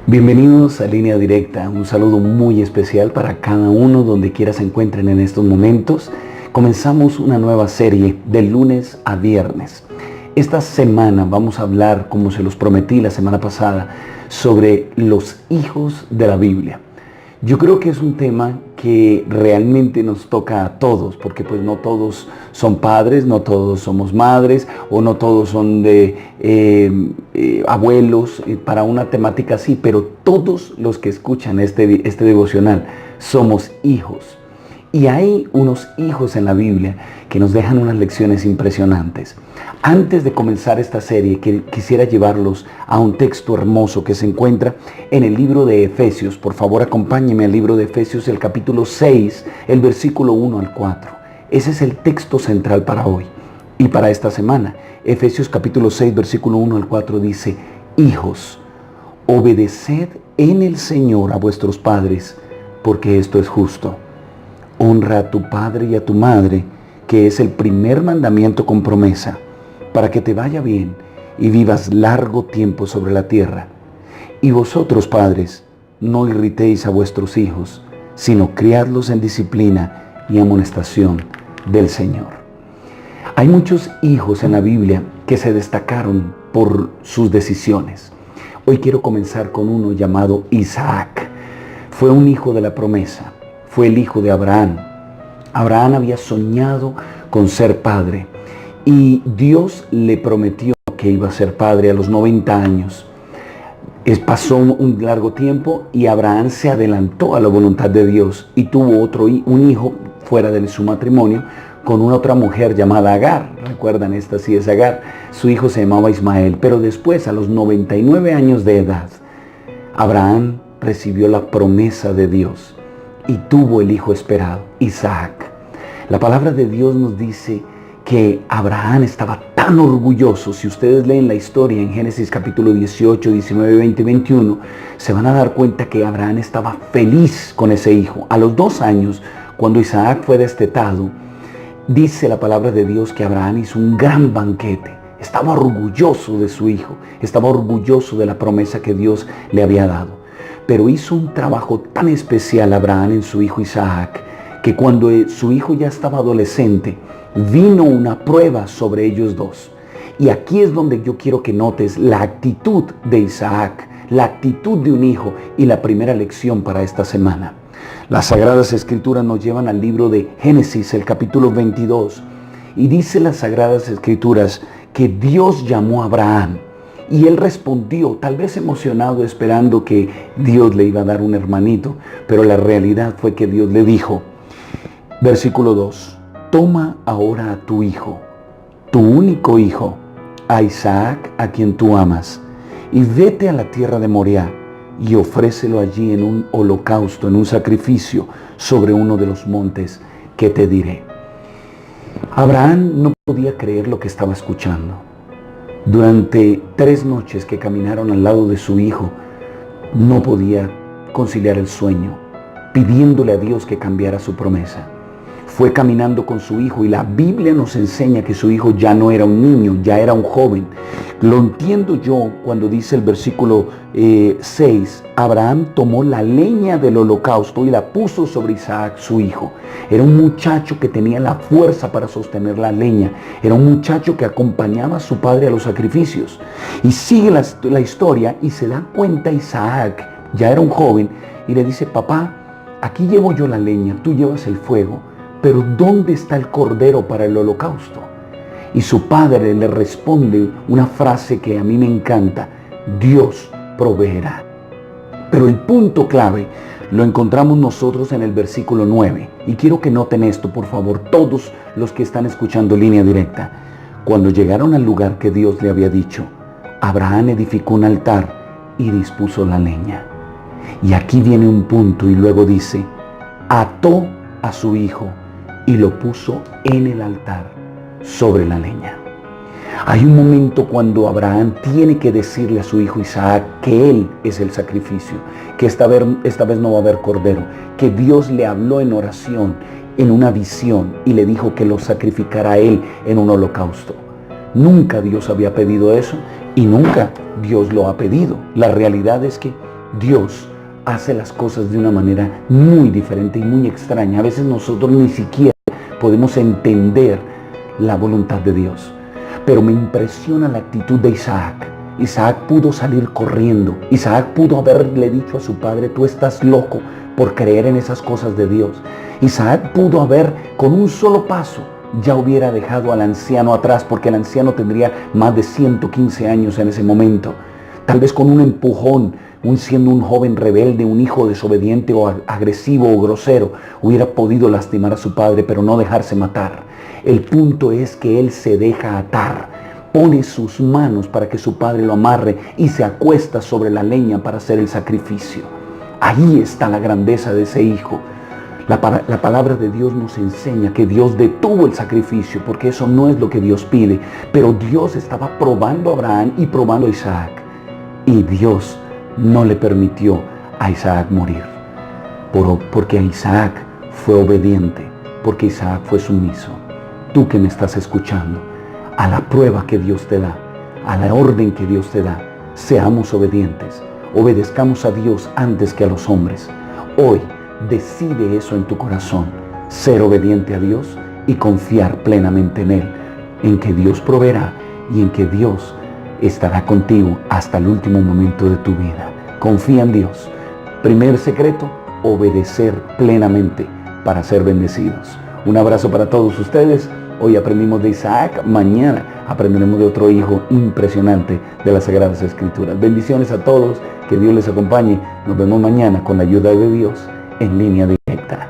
Bienvenidos a Línea Directa, un saludo muy especial para cada uno donde quiera se encuentren en estos momentos. Comenzamos una nueva serie de lunes a viernes. Esta semana vamos a hablar, como se los prometí la semana pasada, sobre los hijos de la Biblia. Yo creo que es un tema que realmente nos toca a todos, porque pues no todos son padres, no todos somos madres, o no todos son de abuelos para una temática así, pero todos los que escuchan este devocional somos hijos. Y hay unos hijos en la Biblia que nos dejan unas lecciones impresionantes. Antes de comenzar esta serie, quisiera llevarlos a un texto hermoso que se encuentra en el libro de Efesios. Por favor, acompáñenme al libro de Efesios, el capítulo 6, el versículo 1 al 4. Ese es el texto central para hoy y para esta semana. Efesios capítulo 6, versículo 1 al 4 dice: Hijos, obedeced en el Señor a vuestros padres, porque esto es justo. Honra a tu padre y a tu madre, que es el primer mandamiento con promesa, para que te vaya bien y vivas largo tiempo sobre la tierra. Y vosotros, padres, no irritéis a vuestros hijos, sino criadlos en disciplina y amonestación del Señor. Hay muchos hijos en la Biblia que se destacaron por sus decisiones. Hoy quiero comenzar con uno llamado Isaac. Fue un hijo de la promesa. Fue el hijo de Abraham. Abraham había soñado con ser padre y Dios le prometió que iba a ser padre a los 90 años. Pasó un largo tiempo y Abraham se adelantó a la voluntad de Dios y tuvo un hijo fuera de su matrimonio con una otra mujer llamada Agar. ¿Recuerdan? Esta sí es Agar. Su hijo se llamaba Ismael, pero después, a los 99 años de edad, Abraham recibió la promesa de Dios y tuvo el hijo esperado, Isaac. La palabra de Dios nos dice que Abraham estaba tan orgulloso. Si ustedes leen la historia en Génesis capítulo 18, 19, 20 y 21, se van a dar cuenta que Abraham estaba feliz con ese hijo. A los 2 años, cuando Isaac fue destetado, dice la palabra de Dios que Abraham hizo un gran banquete. Estaba orgulloso de su hijo, estaba orgulloso de la promesa que Dios le había dado. Pero hizo un trabajo tan especial Abraham en su hijo Isaac, que cuando su hijo ya estaba adolescente, vino una prueba sobre ellos dos. Y aquí es donde yo quiero que notes la actitud de Isaac, la actitud de un hijo y la primera lección para esta semana. Las Sagradas Escrituras nos llevan al libro de Génesis, el capítulo 22, y dice las Sagradas Escrituras que Dios llamó a Abraham. Y él respondió, tal vez emocionado, esperando que Dios le iba a dar un hermanito, pero la realidad fue que Dios le dijo, versículo 2, toma ahora a tu hijo, tu único hijo, a Isaac, a quien tú amas, y vete a la tierra de Moriah, y ofrécelo allí en un holocausto, en un sacrificio, sobre uno de los montes que te diré. Abraham no podía creer lo que estaba escuchando. Durante 3 noches que caminaron al lado de su hijo, no podía conciliar el sueño, pidiéndole a Dios que cambiara su promesa. Fue caminando con su hijo y la Biblia nos enseña que su hijo ya no era un niño, ya era un joven. Lo entiendo yo cuando dice el versículo 6, Abraham tomó la leña del holocausto y la puso sobre Isaac, su hijo. Era un muchacho que tenía la fuerza para sostener la leña. Era un muchacho que acompañaba a su padre a los sacrificios. Y sigue la historia y se da cuenta Isaac, ya era un joven, y le dice, papá, aquí llevo yo la leña, tú llevas el fuego, pero ¿dónde está el cordero para el holocausto? Y su padre le responde una frase que a mí me encanta: Dios proveerá. Pero el punto clave lo encontramos nosotros en el versículo 9. Y quiero que noten esto, por favor, todos los que están escuchando Línea Directa. Cuando llegaron al lugar que Dios le había dicho, Abraham edificó un altar y dispuso la leña. Y aquí viene un punto y luego dice, ató a su hijo y lo puso en el altar sobre la leña. Hay un momento cuando Abraham tiene que decirle a su hijo Isaac que él es el sacrificio, que esta vez no va a haber cordero, que Dios le habló en oración, en una visión, y le dijo que lo sacrificara a él en un holocausto. Nunca Dios había pedido eso y nunca Dios lo ha pedido. La realidad es que Dios hace las cosas de una manera muy diferente y muy extraña. A veces nosotros ni siquiera podemos entender la voluntad de Dios. Pero me impresiona la actitud de Isaac. Isaac pudo salir corriendo. Isaac pudo haberle dicho a su padre: tú estás loco por creer en esas cosas de Dios. Isaac pudo haber, con un solo paso, ya hubiera dejado al anciano atrás, porque el anciano tendría más de 115 años en ese momento. Tal vez con un empujón, siendo un joven rebelde, un hijo desobediente o agresivo o grosero, hubiera podido lastimar a su padre, pero no dejarse matar. El punto es que él se deja atar, pone sus manos para que su padre lo amarre y se acuesta sobre la leña para hacer el sacrificio. Ahí está la grandeza de ese hijo. La palabra de Dios nos enseña que Dios detuvo el sacrificio, porque eso no es lo que Dios pide. Pero Dios estaba probando a Abraham y probando a Isaac. Y Dios no le permitió a Isaac morir. Porque Isaac fue obediente, porque Isaac fue sumiso. Tú que me estás escuchando, a la prueba que Dios te da, a la orden que Dios te da, seamos obedientes. Obedezcamos a Dios antes que a los hombres. Hoy decide eso en tu corazón, ser obediente a Dios y confiar plenamente en Él, en que Dios proveerá y en que Dios estará contigo hasta el último momento de tu vida. Confía en Dios. Primer secreto, obedecer plenamente para ser bendecidos. Un abrazo para todos ustedes. Hoy aprendimos de Isaac, mañana aprenderemos de otro hijo impresionante de las Sagradas Escrituras. Bendiciones a todos, que Dios les acompañe. Nos vemos mañana con la ayuda de Dios en línea directa.